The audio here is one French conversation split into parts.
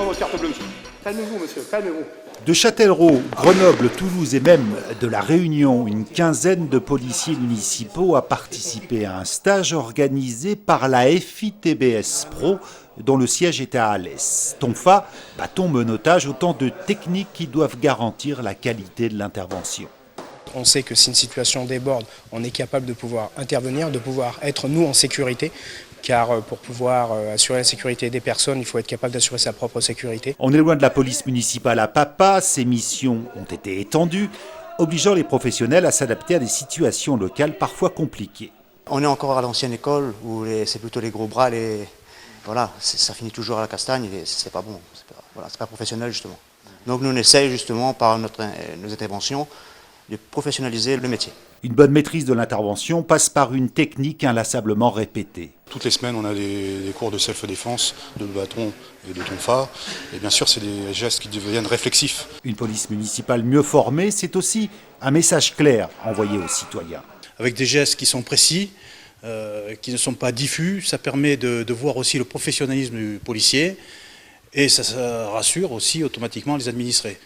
Donnez-moi votre carte bleue, monsieur. Calmez-vous, monsieur, calmez-vous. De Châtellerault, Grenoble, Toulouse et même de La Réunion, une quinzaine de policiers municipaux a participé à un stage organisé par la FITBS Pro, dont le siège est à Alès. Tonfa, bâton menottage, autant de techniques qui doivent garantir la qualité de l'intervention. On sait que si une situation déborde, on est capable de pouvoir intervenir, de pouvoir être nous en sécurité. Car pour pouvoir assurer la sécurité des personnes, il faut être capable d'assurer sa propre sécurité. On est loin de la police municipale à Papa, ses missions ont été étendues, obligeant les professionnels à s'adapter à des situations locales parfois compliquées. On est encore à l'ancienne école où c'est plutôt les gros bras, voilà, ça finit toujours à la castagne et c'est pas bon, c'est pas professionnel justement. Donc nous on essaye justement par nos interventions de professionnaliser le métier. Une bonne maîtrise de l'intervention passe par une technique inlassablement répétée. Toutes les semaines, on a des cours de self-défense, de bâton et de tonfa. Et bien sûr, c'est des gestes qui deviennent réflexifs. Une police municipale mieux formée, c'est aussi un message clair envoyé aux citoyens. Avec des gestes qui sont précis, qui ne sont pas diffus, ça permet de voir aussi le professionnalisme du policier et ça rassure aussi automatiquement les administrés.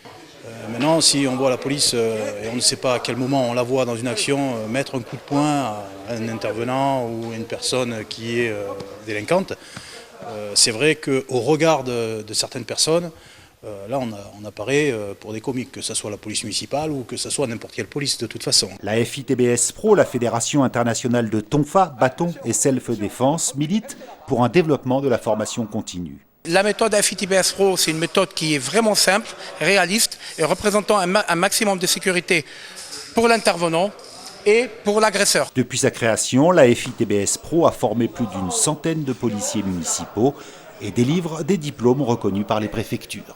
Maintenant, si on voit la police et on ne sait pas à quel moment on la voit dans une action mettre un coup de poing à un intervenant ou à une personne qui est délinquante, c'est vrai qu'au regard de certaines personnes, là on apparaît pour des comiques, que ce soit la police municipale ou que ce soit n'importe quelle police de toute façon. La FITBS Pro, la Fédération internationale de tonfa, bâton et self-défense, milite pour un développement de la formation continue. La méthode FITBS Pro, c'est une méthode qui est vraiment simple, réaliste et représentant un maximum de sécurité pour l'intervenant et pour l'agresseur. Depuis sa création, la FITBS Pro a formé plus d'une centaine de policiers municipaux et délivre des diplômes reconnus par les préfectures.